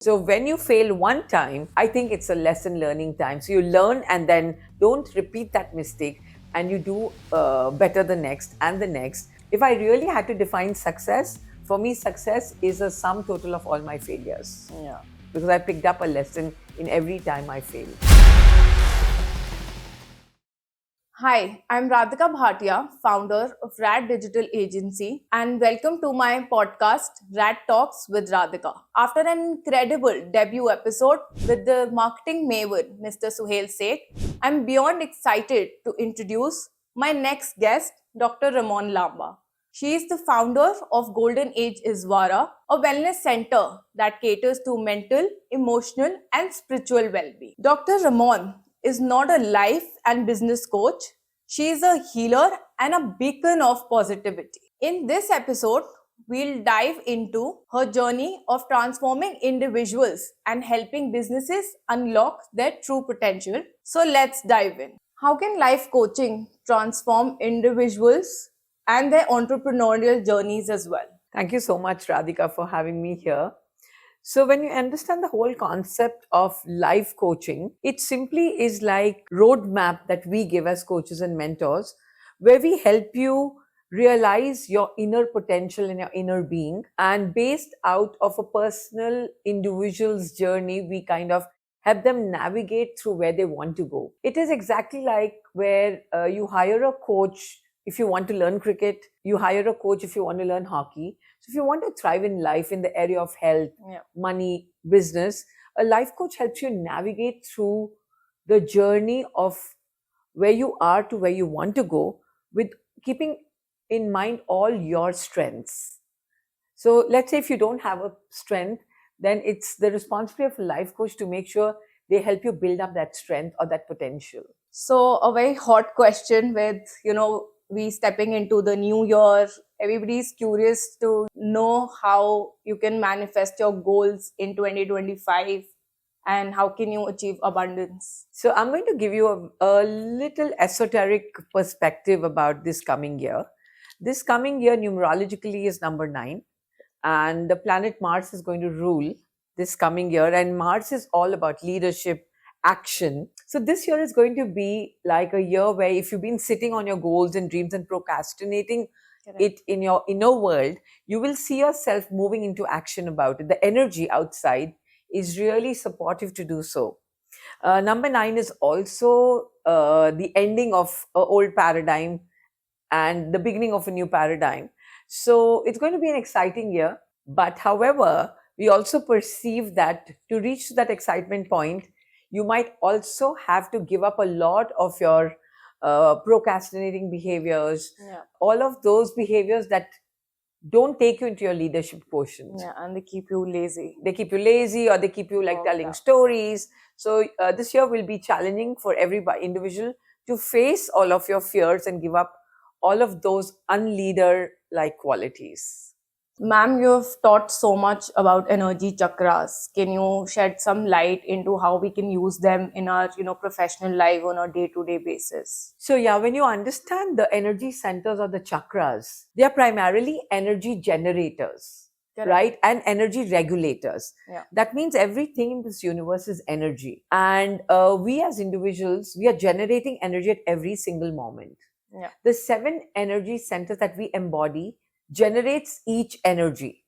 So when you fail one time, I think it's a lesson learning time. So you learn and then don't repeat that mistake, and you do better the next and the next. If I really had to define success, for me, success is a sum total of all my failures. Yeah. Because I picked up a lesson in every time I failed. Hi, I'm Radhika Bhatia, founder of Rad Digital Agency, and welcome to my podcast, Rad Talks with Radhika. After an incredible debut episode with the marketing maven, Mr. Suhail Seth, I'm beyond excited to introduce my next guest, Dr. Ramon Llamba. She is the founder of Golden Age Iswara, a wellness center that caters to mental, emotional, and spiritual well-being. Dr. Ramon is not a life and business coach. She is a healer and a beacon of positivity. In this episode, we'll dive into her journey of transforming individuals and helping businesses unlock their true potential. So let's dive in. How can life coaching transform individuals and their entrepreneurial journeys as well? Thank you so much, Radhika, for having me here. So when you understand the whole concept of life coaching, it simply is like roadmap that we give as coaches and mentors, where we help you realize your inner potential and your inner being. And based out of a personal individual's journey, we kind of help them navigate through where they want to go. It is exactly like where you hire a coach if you want to learn cricket, you hire a coach if you want to learn hockey. So if you want to thrive in life in the area of health, money, business, a life coach helps you navigate through the journey of where you are to where you want to go, with keeping in mind all your strengths. So let's say if you don't have a strength, then it's the responsibility of a life coach to make sure they help you build up that strength or that potential. So a very hot question with, we stepping into the new year. Everybody's curious to know how you can manifest your goals in 2025 and how can you achieve abundance. So I'm going to give you a little esoteric perspective about this coming year. This coming year numerologically is number 9, and the planet Mars is going to rule this coming year, and Mars is all about leadership, action. So this year is going to be like a year where if you've been sitting on your goals and dreams and procrastinating it in your inner world, you will see yourself moving into action about it. The energy outside is really supportive to do so. Number 9 is also the ending of an old paradigm and the beginning of a new paradigm. So it's going to be an exciting year. But however, we also perceive that to reach that excitement point, you might also have to give up a lot of your procrastinating behaviors, all of those behaviors that don't take you into your leadership portion. Yeah, and they keep you lazy. They keep you lazy, or they keep you telling stories. So this year will be challenging for every individual to face all of your fears and give up all of those unleader-like qualities. Ma'am, you've taught so much about energy chakras. Can you shed some light into how we can use them in our, professional life on a day-to-day basis? So yeah, when you understand the energy centers or the chakras, they are primarily energy generators, right? And energy regulators. Yeah. That means everything in this universe is energy. And we as individuals, we are generating energy at every single moment. Yeah. The 7 energy centers that we embody generates each energy.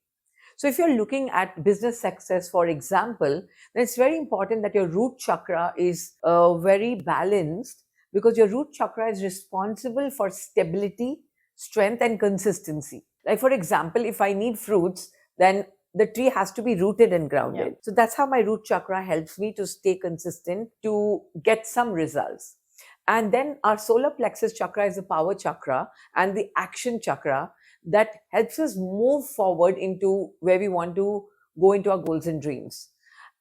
So if you're looking at business success, for example, then it's very important that your root chakra is very balanced, because your root chakra is responsible for stability, strength, and consistency. Like for example, if I need fruits, then the tree has to be rooted and grounded. Yeah. So that's how my root chakra helps me to stay consistent, to get some results. And then our solar plexus chakra is the power chakra and the action chakra that helps us move forward into where we want to go into our goals and dreams.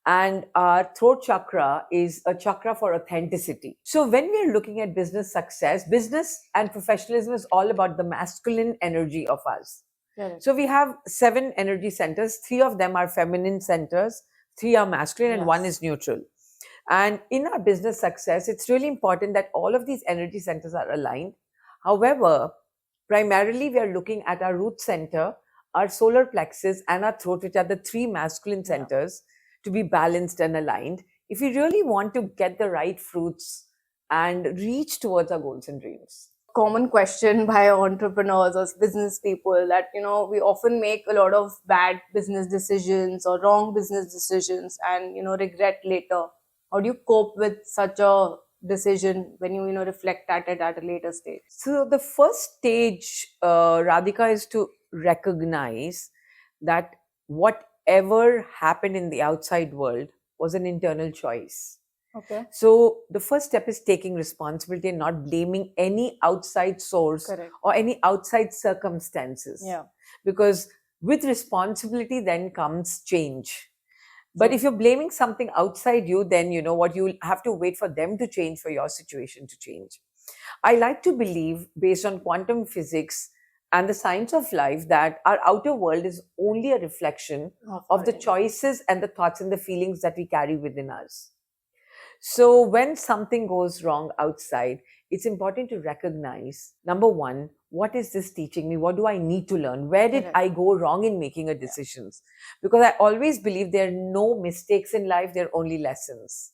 And our throat chakra is a chakra for authenticity. So when we are looking at business success, business and professionalism is all about the masculine energy of us. Correct. So we have 7 energy centers. 3 of them are feminine centers, 3 are masculine, and 1 is neutral. And in our business success, it's really important that all of these energy centers are aligned. However, primarily we are looking at our root center, our solar plexus, and our throat, which are the 3 masculine centers, to be balanced and aligned if we really want to get the right fruits and reach towards our goals and dreams. Common question by entrepreneurs or business people that we often make a lot of bad business decisions or wrong business decisions and regret later. How do you cope with such a decision when you reflect at it at a later stage? So the first stage, Radhika, is to recognize that whatever happened in the outside world was an internal choice. Okay. So the first step is taking responsibility and not blaming any outside source Correct. or any outside circumstances. Yeah. Because with responsibility then comes change. But So- if you're blaming something outside you, then you know what, you'll have to wait for them to change for your situation to change. I like to believe, based on quantum physics and the science of life, that our outer world is only a reflection of the choices and the thoughts and the feelings that we carry within us. So when something goes wrong outside, it's important to recognize, number one, what is this teaching me? What do I need to learn? Where did Correct. I go wrong in making a decisions? Because I always believe there are no mistakes in life, there are only lessons.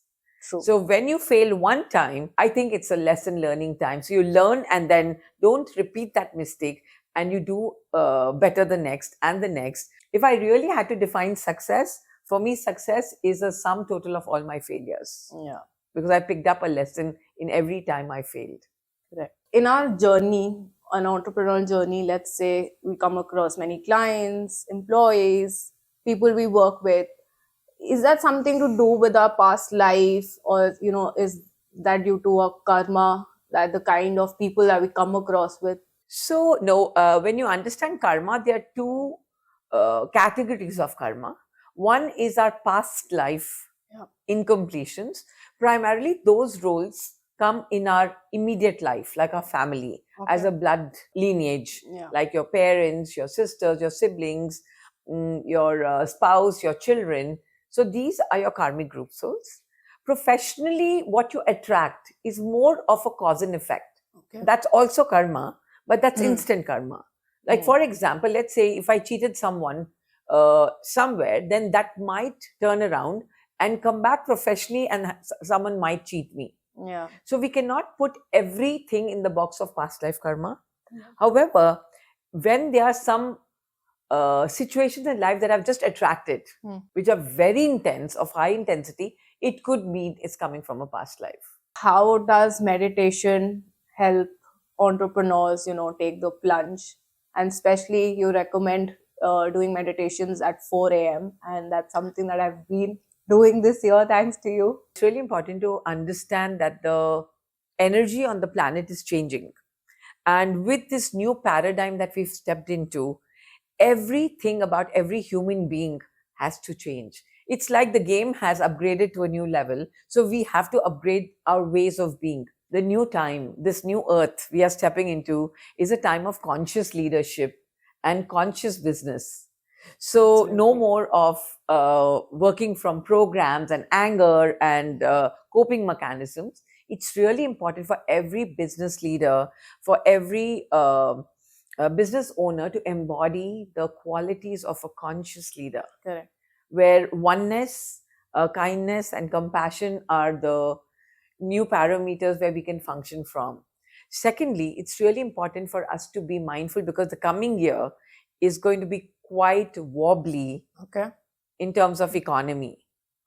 True. So when you fail one time, I think it's a lesson learning time. So you learn and then don't repeat that mistake, and you do better the next and the next. If I really had to define success, for me, success is a sum total of all my failures. Yeah. Because I picked up a lesson in every time I failed. Correct. In our journey, an entrepreneurial journey, let's say we come across many clients, employees, people we work with. Is that something to do with our past life, or is that due to our karma, that the kind of people that we come across with? So, no, when you understand karma, there are two categories of karma. One is our past life incompletions. Primarily, those roles come in our immediate life, like our family, as a blood lineage, like your parents, your sisters, your siblings, your spouse, your children. So these are your karmic group souls. Professionally, what you attract is more of a cause and effect. Okay. That's also karma, but that's instant karma. Like, for example, let's say if I cheated someone somewhere, then that might turn around and come back professionally, and someone might cheat me. Yeah. So we cannot put everything in the box of past life karma. However, when there are some situations in life that I've just attracted, which are very intense, of high intensity, it could mean it's coming from a past life. How does meditation help entrepreneurs, take the plunge? And especially you recommend doing meditations at 4 a.m. And that's something that I've been doing this year, thanks to you. It's really important to understand that the energy on the planet is changing. And with this new paradigm that we've stepped into, everything about every human being has to change. It's like the game has upgraded to a new level. So we have to upgrade our ways of being. The new time, this new earth we are stepping into, is a time of conscious leadership and conscious business. So no more of working from programs and anger and coping mechanisms. It's really important for every business leader, for every business owner, to embody the qualities of a conscious leader. Correct. Where oneness, kindness and compassion are the new parameters where we can function from. Secondly, it's really important for us to be mindful, because the coming year is going to be quite wobbly in terms of economy,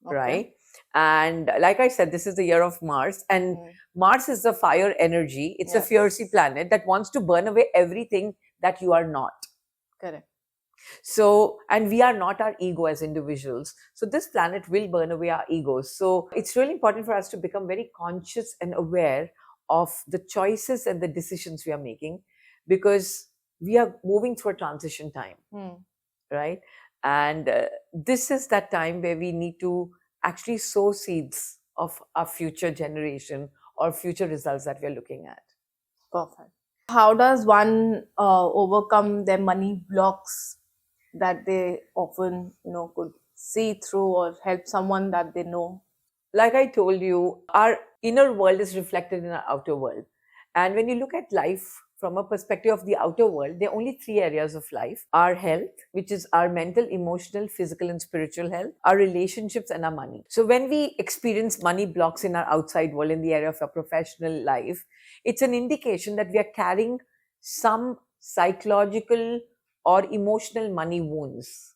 right? And like I said, this is the year of Mars, and Mars is the fire energy. It's a fiery planet that wants to burn away everything that you are not. Correct. So, and we are not our ego as individuals. So this planet will burn away our egos. So it's really important for us to become very conscious and aware of the choices and the decisions we are making, because we are moving through a transition time, right? And this is that time where we need to actually sow seeds of our future generation or future results that we are looking at. Perfect. How does one overcome their money blocks that they often, could see through, or help someone that they know? Like I told you, our inner world is reflected in our outer world. And when you look at life from a perspective of the outer world, there are only three areas of life: our health, which is our mental, emotional, physical, and spiritual health, our relationships, and our money. So when we experience money blocks in our outside world, in the area of our professional life, it's an indication that we are carrying some psychological or emotional money wounds.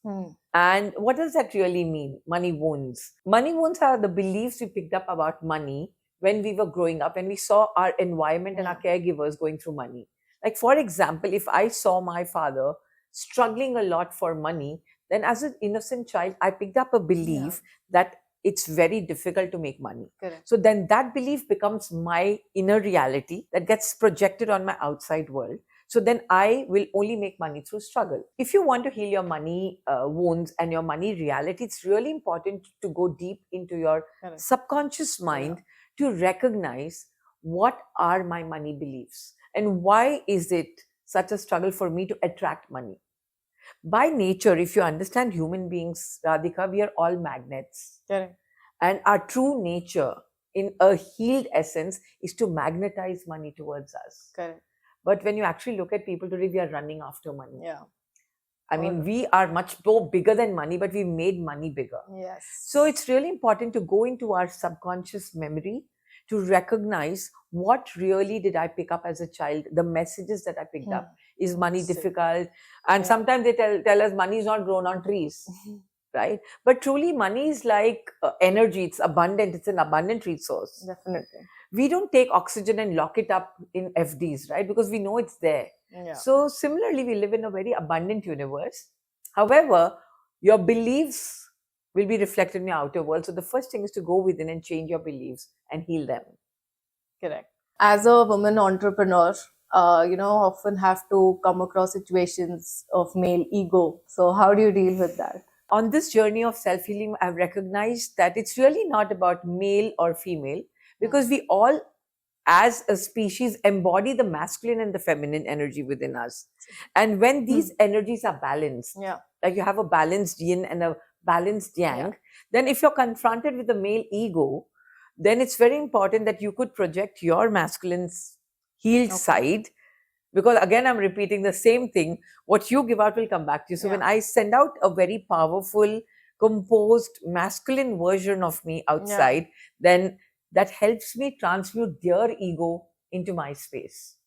And what does that really mean, money wounds? Money wounds are the beliefs we picked up about money when we were growing up, and we saw our environment and our caregivers going through money. Like, for example, if I saw my father struggling a lot for money, then as an innocent child, I picked up a belief that it's very difficult to make money. Correct. So then that belief becomes my inner reality that gets projected on my outside world. So then I will only make money through struggle. If you want to heal your money wounds and your money reality, it's really important to go deep into your Correct. subconscious mind to recognize what are my money beliefs and why is it such a struggle for me to attract money. By nature, if you understand human beings, Radhika, we are all magnets. Correct. And our true nature in a healed essence is to magnetize money towards us. Correct. But when you actually look at people today, we are running after money. Yeah. I mean, we are much more bigger than money, but we made money bigger. Yes. So it's really important to go into our subconscious memory to recognize what really did I pick up as a child. The messages that I picked up. Is money difficult? And sometimes they tell us money is not grown on trees, right? But truly, money is like energy. It's abundant. It's an abundant resource. Definitely. We don't take oxygen and lock it up in FDs, right? Because we know it's there. Yeah. So similarly, we live in a very abundant universe. However, your beliefs will be reflected in your outer world. So the first thing is to go within and change your beliefs and heal them. Correct. As a woman entrepreneur, often have to come across situations of male ego. So how do you deal with that? On this journey of self-healing, I've recognized that it's really not about male or female, because we all, as a species, embody the masculine and the feminine energy within us. And when these energies are balanced, like you have a balanced yin and a balanced yang, then if you're confronted with the male ego, then it's very important that you could project your masculine's healed side. Because again, I'm repeating the same thing. What you give out will come back to you. So when I send out a very powerful, composed, masculine version of me outside, then that helps me transmute their ego into my space.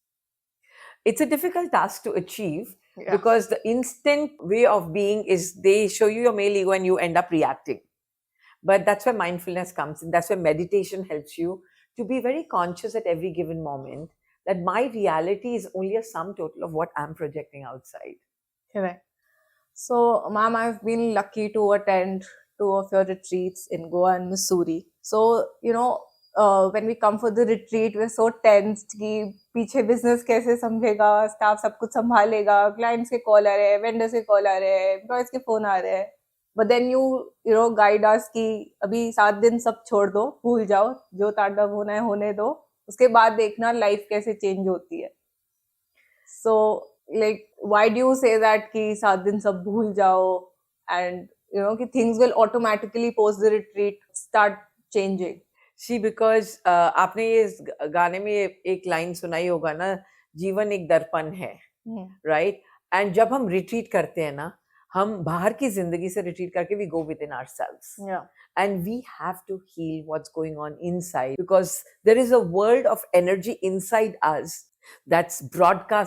It's a difficult task to achieve because the instant way of being is they show you your male ego and you end up reacting. But that's where mindfulness comes in. That's where meditation helps you to be very conscious at every given moment that my reality is only a sum total of what I'm projecting outside. Correct. So, ma'am, I've been lucky to attend 2 of your retreats in Goa and Missouri. So, when we come for the retreat, we're so tensed कि पीछे business कैसे संभेगा, staff सब कुछ संभालेगा, clients के call आ रहे हैं, vendors के call आ रहे हैं, employees के phone आ रहे हैं. But then you guide us कि अभी 7 दिन सब छोड़ दो, भूल जाओ, जो तांडव होना है होने दो, उसके बाद देखना life कैसे change होती है. So, like, why do you say that कि 7 दिन सब भूल जाओ and कि things will automatically post the retreat start changing? See, because आपने ये गाने में एक लाइन सुनाई होगा ना, जीवन एक दर्पण है, right? And जब हम retreat करते हैं ना, हम बाहर की जिंदगी से retreat करके we go within ourselves. And we have to heal what's going on inside, because there is a world of energy inside us that's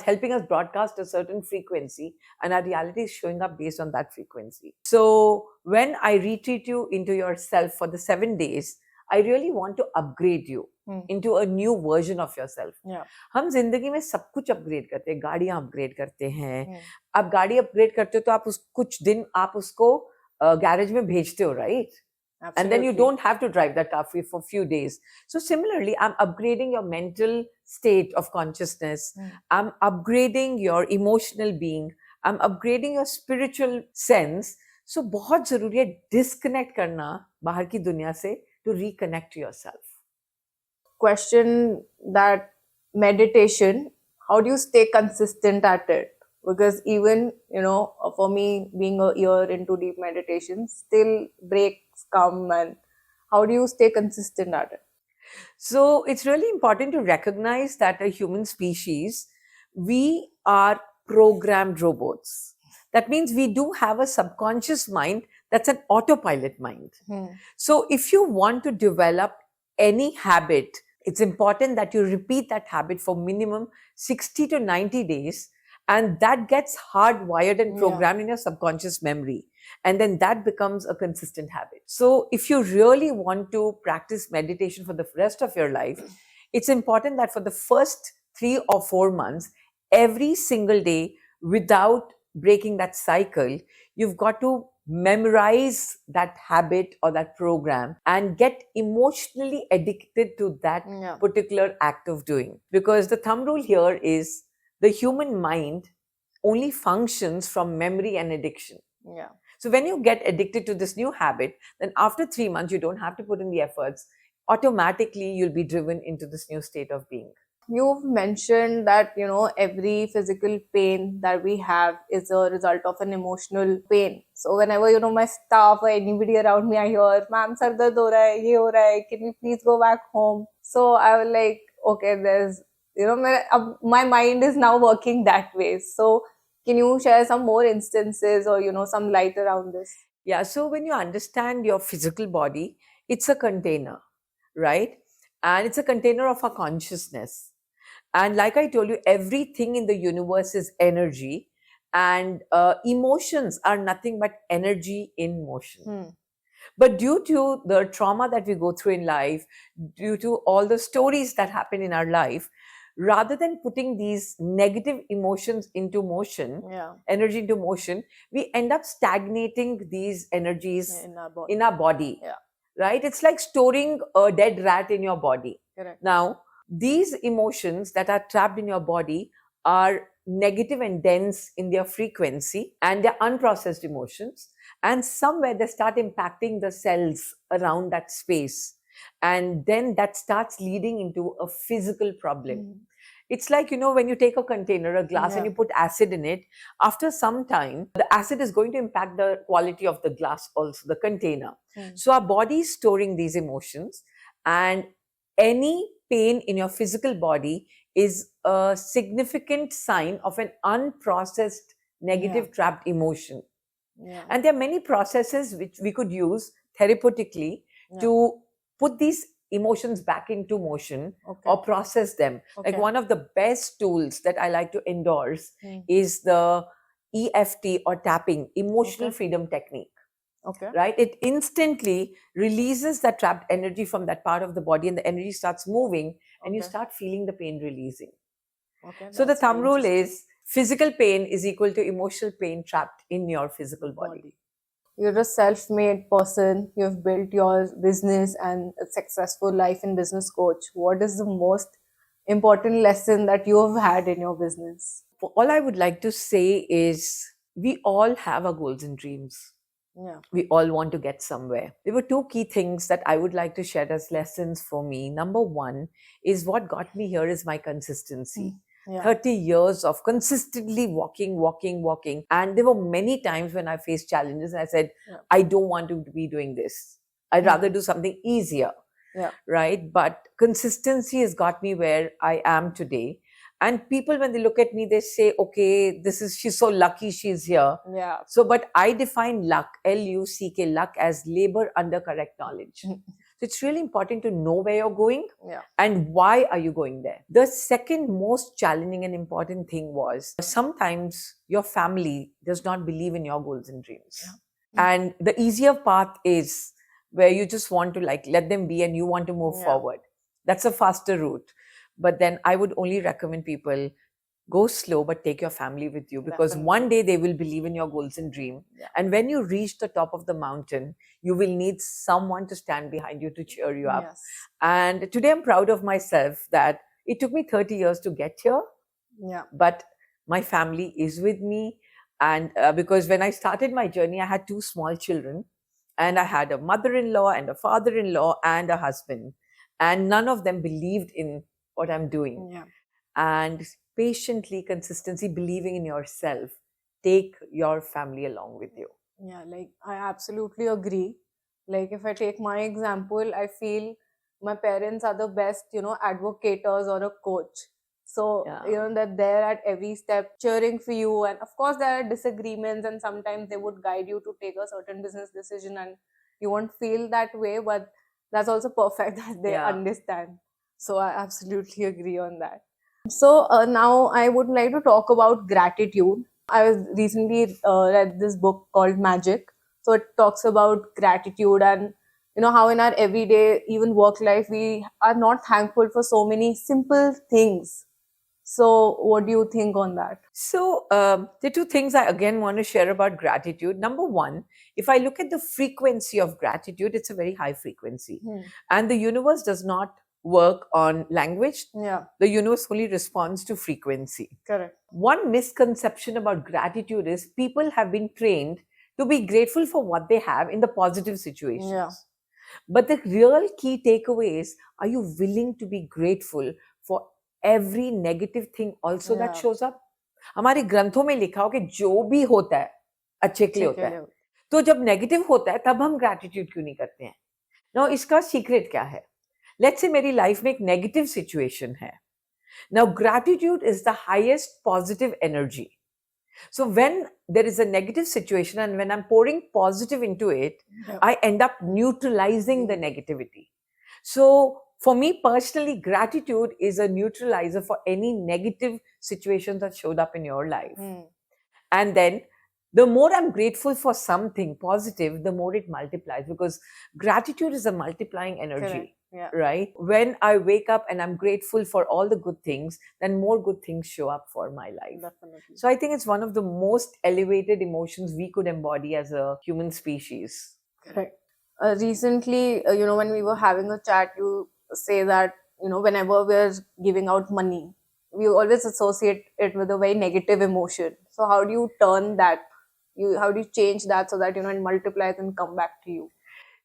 helping us broadcast a certain frequency, and our reality is showing up based on that frequency. So when I retreat you into yourself for the 7 days, I really want to upgrade you into a new version of yourself. हम जिंदगी में सब कुछ upgrade करते हैं, गाड़ियां upgrade करते हैं. आप गाड़ी अपग्रेड करते हो तो आप कुछ दिन आप उसको गैरेज में भेजते हो, right? Absolutely. And then you don't have to drive that car for a few days. So similarly, I'm upgrading your mental state of consciousness. I'm upgrading your emotional being. I'm upgrading your spiritual sense. So बहुत जरूरी है disconnect करना बाहर की दुनिया से to reconnect to yourself. Question that meditation, how do you stay consistent at it? Because even, for me, being a year into deep meditation, still breaks come, and how do you stay consistent at it? So it's really important to recognize that a human species, we are programmed robots. That means we do have a subconscious mind that's an autopilot mind. So if you want to develop any habit, it's important that you repeat that habit for minimum 60 to 90 days, and that gets hardwired and programmed in your subconscious memory. And then that becomes a consistent habit. So if you really want to practice meditation for the rest of your life, it's important that for the first 3 or 4 months, every single day, without breaking that cycle, you've got to memorize that habit or that program and get emotionally addicted to that particular act of doing. Because the thumb rule here is the human mind only functions from memory and addiction. So when you get addicted to this new habit, then after 3 months, you don't have to put in the efforts. Automatically, you'll be driven into this new state of being. You've mentioned that, every physical pain that we have is a result of an emotional pain. So whenever, my staff or anybody around me, I hear, "Ma'am, sar dard ho raha hai, ye ho raha hai, can we please go back home?" So I was like, okay, there's, my mind is now working that way. So can you share some more instances or, some light around this? Yeah, so when you understand your physical body, it's a container, right? And it's a container of our consciousness. And like I told you, everything in the universe is energy, and emotions are nothing but energy in motion. But due to the trauma that we go through in life, due to all the stories that happen in our life, rather than putting these negative emotions into motion, energy into motion, we end up stagnating these energies in our body. Right? It's like storing a dead rat in your body. Correct. Now, these emotions that are trapped in your body are negative and dense in their frequency, and they're unprocessed emotions. And somewhere they start impacting the cells around that space. And then that starts leading into a physical problem. It's like, when you take a container, a glass, and you put acid in it, after some time, the acid is going to impact the quality of the glass, also the container. So our body is storing these emotions, and any pain in your physical body is a significant sign of an unprocessed negative trapped emotion. And there are many processes which we could use therapeutically to put these emotions back into motion or process them. Like one of the best tools that I like to endorse is the EFT or tapping, emotional freedom technique. Right? It instantly releases that trapped energy from that part of the body, and the energy starts moving, and you start feeling the pain releasing. So the thumb rule is physical pain is equal to emotional pain trapped in your physical body. You're a self-made person. You've built your business and a successful life and business coach. What is the most important lesson that you have had in your business? All I would like to say is we all have our goals and dreams. We all want to get somewhere. There were 2 key things that I would like to share as lessons for me. Number 1 is what got me here is my consistency. 30 years of consistently walking. And there were many times when I faced challenges and I said, I don't want to be doing this. I'd rather do something easier. Right? But consistency has got me where I am today. And people, when they look at me, they say, okay, she's so lucky she's here. So, but I define luck, L-U-C-K, luck, as labor under correct knowledge. So it's really important to know where you're going and why are you going there. The second most challenging and important thing was sometimes your family does not believe in your goals and dreams. And the easier path is where you just want to let them be and you want to move forward. That's a faster route. But then I would only recommend people go slow, but take your family with you, because one day they will believe in your goals and dream. And when you reach the top of the mountain, you will need someone to stand behind you to cheer you up. And today I'm proud of myself that it took me 30 years to get here. But my family is with me. And because when I started my journey, I had 2 small children, and I had a mother-in-law and a father-in-law and a husband. And none of them believed in what I'm doing. And patiently, consistency, believing in yourself, take your family along with you. I absolutely agree. If I take my example, I feel my parents are the best, advocators or a coach. So, Yeah. that they're at every step cheering for you. And of course, there are disagreements, and sometimes they would guide you to take a certain business decision, and you won't feel that way, but that's also perfect that they Yeah. understand. So, I absolutely agree on that. So, now I would like to talk about gratitude. I was recently read this book called Magic. So, it talks about gratitude and how in our everyday, even work life, we are not thankful for so many simple things. So, what do you think on that? So, the two things I again want to share about gratitude. Number one, if I look at the frequency of gratitude, it's a very high frequency. And the universe does not work on language. Yeah, The universe only responds to frequency. correct. One misconception about gratitude is people have been trained to be grateful for what they have in the positive situations. Yeah. But the real key takeaway is, are you willing to be grateful for every negative thing also that Yeah. shows up? हमारे ग्रंथों में लिखा हो कि जो भी होता है अच्छे के लिए होता है. तो जब नेगेटिव होता है तब हम ग्रैटिट्यूड क्यों नहीं करते हैं? नाउ इसका सीक्रेट क्या है? लेट्स से मेरी लाइफ में एक नेगेटिव सिचुएशन है. Now gratitude is the highest positive energy. So when there is a negative situation and when I'm pouring positive into it, I end up neutralizing the negativity. So for me personally, gratitude is a neutralizer for any negative situations that showed up in your life. And then the more I'm grateful for something positive, the more it multiplies, because gratitude is a multiplying energy. Correct. Yeah. Right? When I wake up and I'm grateful for all the good things, then more good things show up for my life. Definitely. So I think it's one of the most elevated emotions we could embody as a human species. Correct. Recently, when we were having a chat, you say that, whenever we're giving out money, we always associate it with a very negative emotion. So how do you turn that? How do you change that so that, it multiplies and come back to you?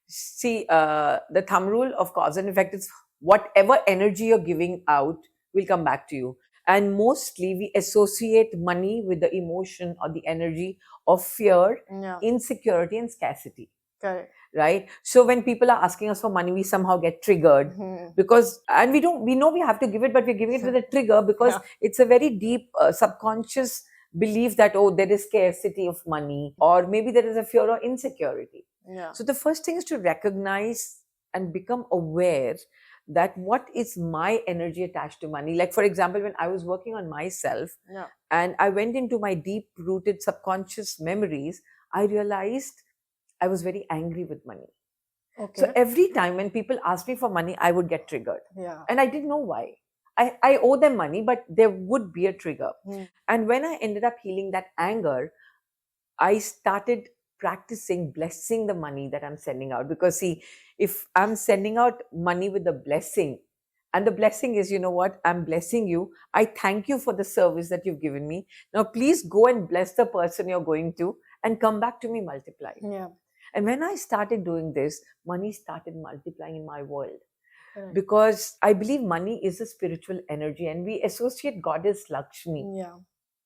See, the thumb rule of cause and effect is whatever energy you're giving out will come back to you. And mostly we associate money with the emotion or the energy of fear, insecurity, and scarcity. Correct. Right? So when people are asking us for money, we somehow get triggered because, and we know we have to give it, but we're giving it with a trigger because it's a very deep subconscious belief that, oh, there is scarcity of money, or maybe there is a fear or insecurity. Yeah. So the first thing is to recognize and become aware that what is my energy attached to money. Like, for example, when I was working on myself and I went into my deep rooted subconscious memories, I realized I was very angry with money. Okay. So every time when people asked me for money, I would get triggered. Yeah. And I didn't know why. I owe them money, but there would be a trigger. And when I ended up healing that anger, I started practicing blessing the money that I'm sending out. Because see, if I'm sending out money with a blessing, and the blessing is, you know what, I'm blessing you. I thank you for the service that you've given me. Now, please go and bless the person you're going to and come back to me multiplied. Yeah. And when I started doing this, money started multiplying in my world. Right. Because I believe money is a spiritual energy, and we associate Goddess Lakshmi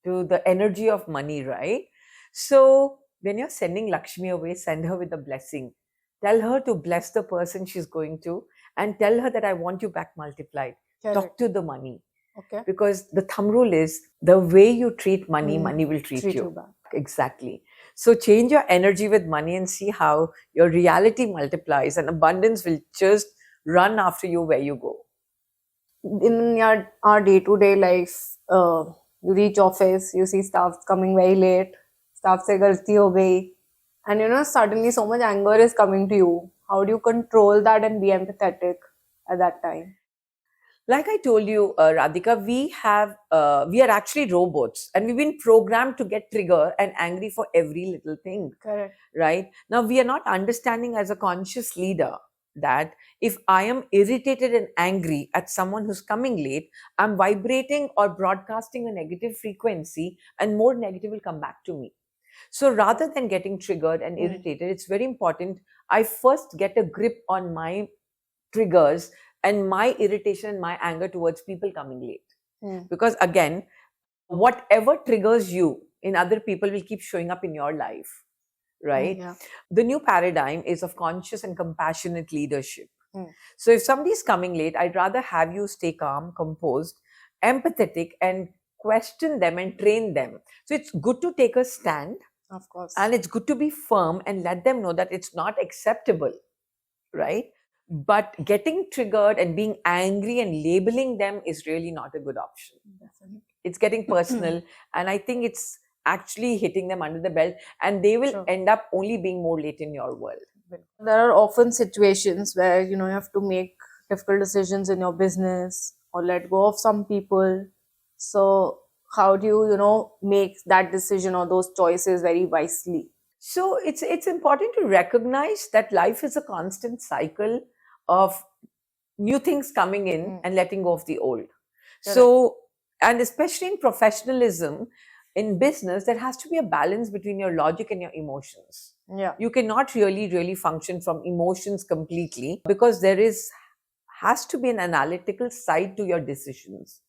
to the energy of money, right? So when you're sending Lakshmi away, send her with a blessing. Tell her to bless the person she's going to, and tell her that I want you back multiplied. Correct. Talk to the money. Okay. Because the thumb rule is, the way you treat money, money will treat you back. Exactly. So change your energy with money and see how your reality multiplies, and abundance will just run after you where you go. In our day-to-day life, you reach office, you see staff coming very late, staff say galti ho gayi, and suddenly so much anger is coming to you. How do you control that and be empathetic at that time? Like I told you, Radhika, we are actually robots, and we've been programmed to get triggered and angry for every little thing. Correct. Right? Now, we are not understanding as a conscious leader that if I am irritated and angry at someone who's coming late, I'm vibrating or broadcasting a negative frequency, and more negative will come back to me. So rather than getting triggered and irritated, it's very important I first get a grip on my triggers and my irritation and my anger towards people coming late. Because again, whatever triggers you in other people will keep showing up in your life, right? The new paradigm is of conscious and compassionate leadership. So if somebody's coming late, I'd rather have you stay calm, composed, empathetic and question them and train them. So it's good to take a stand, Of course. and it's good to be firm and let them know that it's not acceptable, right? But getting triggered and being angry and labeling them is really not a good option. Definitely. It's getting personal, and I think it's actually hitting them under the belt, and they will Sure. end up only being more late in your world. There are often situations where you have to make difficult decisions in your business or let go of some people. So how do you make that decision or those choices very wisely? So it's important to recognize that life is a constant cycle of new things coming in and letting go of the old. So, and especially in professionalism, in business, there has to be a balance between your logic and your emotions. Yeah. You cannot really function from emotions completely, because has to be an analytical side to your decisions.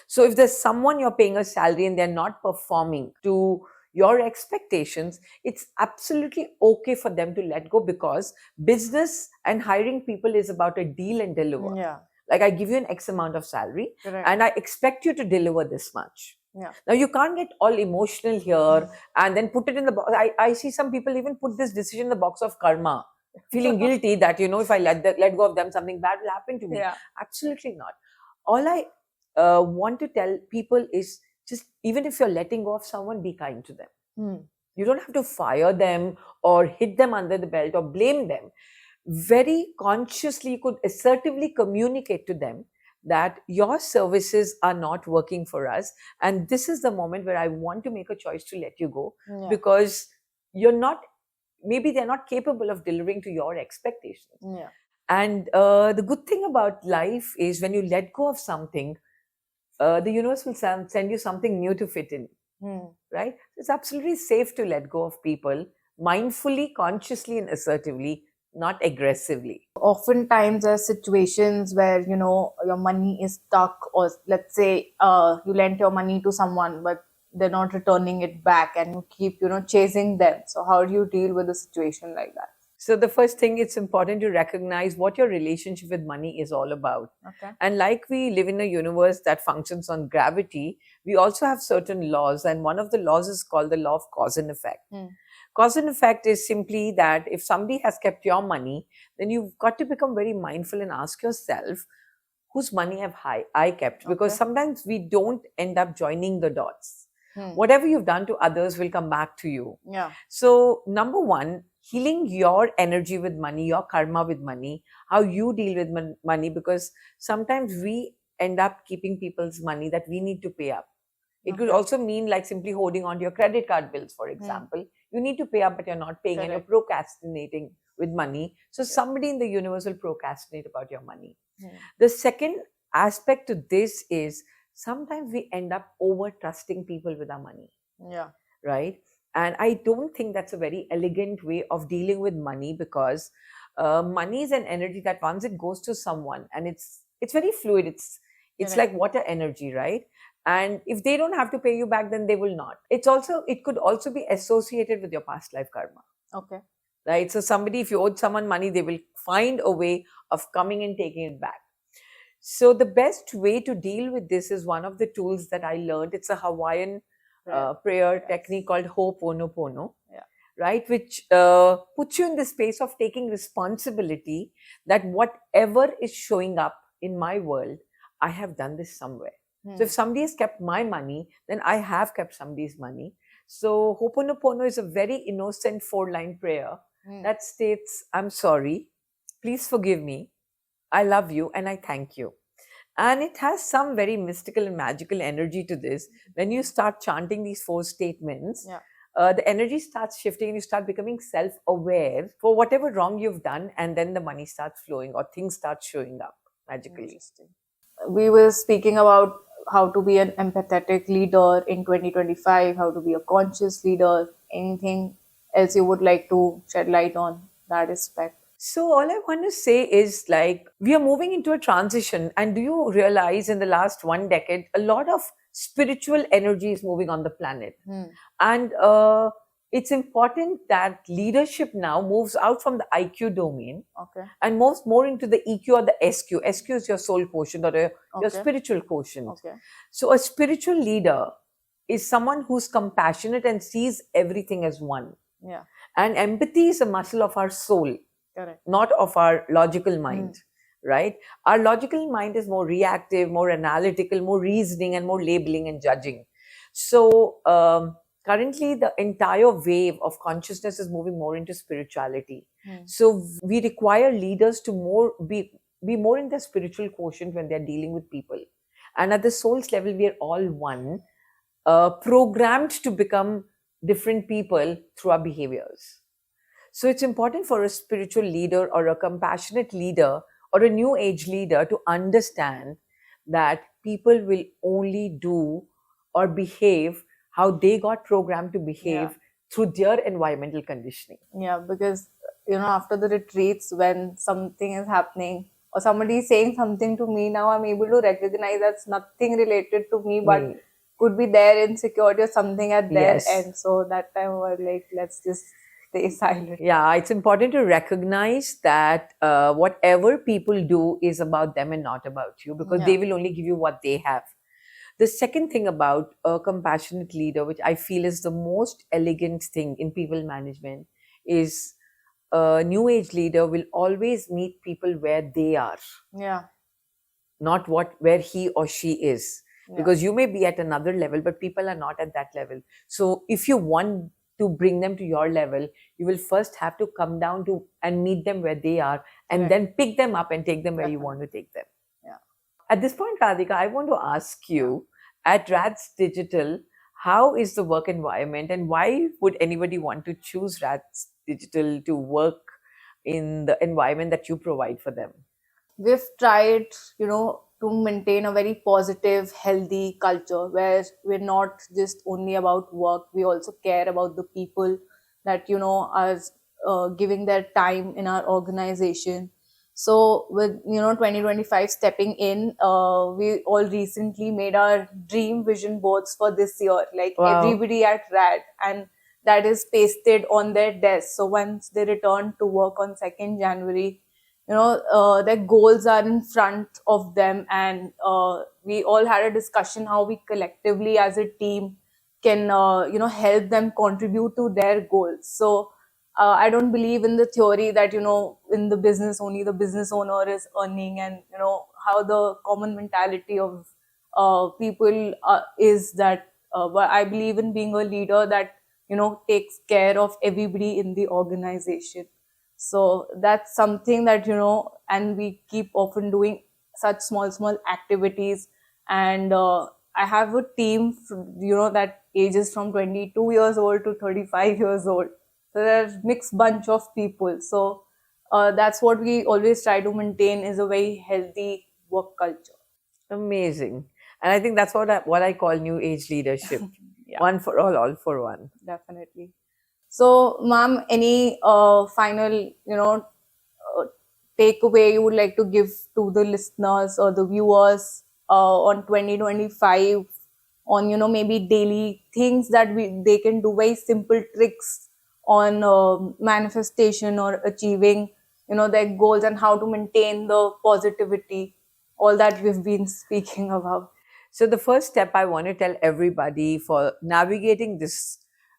So if there's someone you're paying a salary and they're not performing to your expectations, it's absolutely okay for them to let go, because business and hiring people is about a deal and deliver. Yeah. Like, I give you an X amount of salary, Correct. and I expect you to deliver this much. Yeah. Now, you can't get all emotional here and then put it in the box. I see some people even put this decision in the box of karma, feeling guilty that, if I let go of them, something bad will happen to me. Yeah. Absolutely not. All I want to tell people is, just even if you're letting go of someone, be kind to them. You don't have to fire them or hit them under the belt or blame them. Very consciously, you could assertively communicate to them that your services are not working for us, and this is the moment where I want to make a choice to let you go, because maybe they're not capable of delivering to your expectations. Yeah. And the good thing about life is, when you let go of something, the universe will send you something new to fit in. Right? It's absolutely safe to let go of people mindfully, consciously, and assertively, not aggressively. Oftentimes there are situations where your money is stuck, or let's say you lent your money to someone but they're not returning it back, and you keep chasing them. So how do you deal with a situation like that? So the first thing, it's important to recognize what your relationship with money is all about. Okay. And like we live in a universe that functions on gravity, we also have certain laws, and one of the laws is called the law of cause and effect. Cause and effect is simply that if somebody has kept your money, then you've got to become very mindful and ask yourself, whose money have I kept? Because sometimes we don't end up joining the dots. Whatever you've done to others will come back to you. Yeah. So number one, healing your energy with money, your karma with money, how you deal with money, because sometimes we end up keeping people's money that we need to pay up. It could also mean like simply holding on to your credit card bills, for example. You need to pay up, but you're not paying, and you're procrastinating with money. So somebody in the universe will procrastinate about your money. The second aspect to this is, sometimes we end up over trusting people with our money. Yeah. Right? And I don't think that's a very elegant way of dealing with money, because money is an energy that once it goes to someone, and it's very fluid. It's like water energy, right? And if they don't have to pay you back, then they will not. It could also be associated with your past life karma. Okay. Right? So if you owed someone money, they will find a way of coming and taking it back. So the best way to deal with this is one of the tools that I learned. It's a Hawaiian prayer technique called Ho'oponopono, right? Which puts you in the space of taking responsibility that whatever is showing up in my world, I have done this somewhere. So if somebody has kept my money, then I have kept somebody's money. So Ho'oponopono is a very innocent 4-line prayer that states, I'm sorry, please forgive me, I love you, and I thank you. And it has some very mystical and magical energy to this. When you start chanting these 4 statements, the energy starts shifting and you start becoming self-aware for whatever wrong you've done, and then the money starts flowing or things start showing up magically. We were speaking about how to be an empathetic leader in 2025, how to be a conscious leader. Anything else you would like to shed light on that aspect? So all I want to say is, like, we are moving into a transition, and do you realize in the last 1 decade, a lot of spiritual energy is moving on the planet. And it's important that leadership now moves out from the IQ domain Okay. and moves more into the EQ or the SQ. SQ is your soul quotient or your Okay. spiritual quotient. Okay. So a spiritual leader is someone who's compassionate and sees everything as one. Yeah. And empathy is a muscle of our soul, Correct. not of our logical mind, right? Our logical mind is more reactive, more analytical, more reasoning, and more labeling and judging. So currently, the entire wave of consciousness is moving more into spirituality. So we require leaders to be more in their spiritual quotient when they're dealing with people. And at the soul's level, we are all one, programmed to become different people through our behaviors. So it's important for a spiritual leader or a compassionate leader or a new age leader to understand that people will only do or behave how they got programmed to behave through their environmental conditioning. Yeah, because after the retreats, when something is happening or somebody is saying something to me, now I'm able to recognize that's nothing related to me, but could be their insecurity or something at their end. So that time I was like, let's just stay silent. Yeah, it's important to recognize that whatever people do is about them and not about you, because they will only give you what they have. The second thing about a compassionate leader, which I feel is the most elegant thing in people management, is a new age leader will always meet people where they are. Yeah. Not where he or she is. Because you may be at another level, but people are not at that level. So if you want to bring them to your level, you will first have to come down to and meet them where they are, and then pick them up and take them where you want to take them. Yeah. At this point, Radhika, I want to ask you, at Rats Digital, how is the work environment, and why would anybody want to choose Rats Digital to work in the environment that you provide for them? We've tried, to maintain a very positive, healthy culture where we're not just only about work. We also care about the people that, are giving their time in our organization. So with, 2025 stepping in, we all recently made our dream vision boards for this year, like everybody at RAD, and that is pasted on their desk. So once they return to work on 2nd January, their goals are in front of them, and we all had a discussion how we collectively as a team can help them contribute to their goals. So I don't believe in the theory that in the business only the business owner is earning, and how the common mentality of people is that, but I believe in being a leader that takes care of everybody in the organization. So that's something that, and we keep often doing such small activities. And I have a team, that ages from 22 years old to 35 years old. So there's a mixed bunch of people. So that's what we always try to maintain, is a very healthy work culture. Amazing. And I think that's what I call new age leadership. One for all for one. Definitely. So, ma'am, any final, takeaway you would like to give to the listeners or the viewers on 2025 on, maybe daily things that they can do, very simple tricks on manifestation or achieving, their goals, and how to maintain the positivity, all that we've been speaking about. So the first step I want to tell everybody for navigating this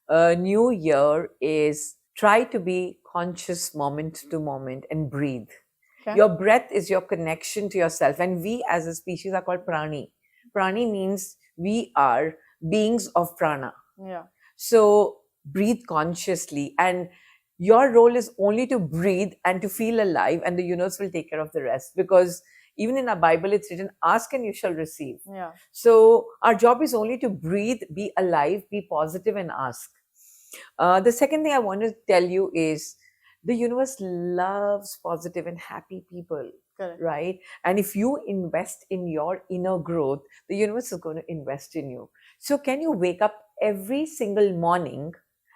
new year is try to be conscious moment to moment and breathe. Okay. Your breath is your connection to yourself, and we as a species are called prani. Prani means we are beings of prana. Yeah. So breathe consciously, and your role is only to breathe and to feel alive, and the universe will take care of the rest. Because even in our Bible, it's written, ask and you shall receive. Yeah. So our job is only to breathe, be alive, be positive, and ask. The second thing I want to tell you is the universe loves positive and happy people. Correct. Right? And if you invest in your inner growth, the universe is going to invest in you. So can you wake up every single morning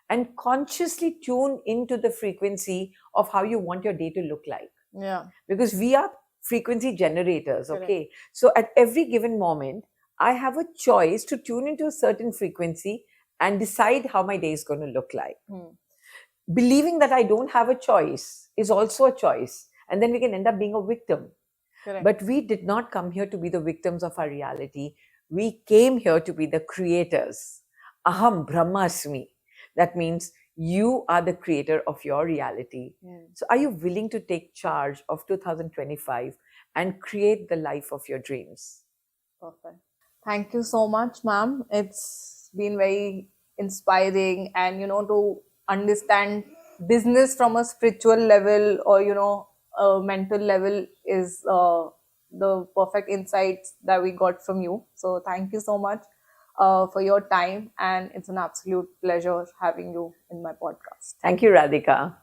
and consciously tune into the frequency of how you want your day to look like? Yeah. Because we are frequency generators, okay? Correct. So at every given moment, I have a choice to tune into a certain frequency and decide how my day is going to look like. Hmm. Believing that I don't have a choice is also a choice. And then we can end up being a victim. Correct. But we did not come here to be the victims of our reality. We came here to be the creators. Aham Brahmasmi. That means you are the creator of your reality. So are you willing to take charge of 2025 and create the life of your dreams? Perfect. Thank you so much, ma'am. It's been very inspiring, and to understand business from a spiritual level or a mental level is the perfect insights that we got from you. So thank you so much for your time, and it's an absolute pleasure having you in my podcast. Thank you, Radhika.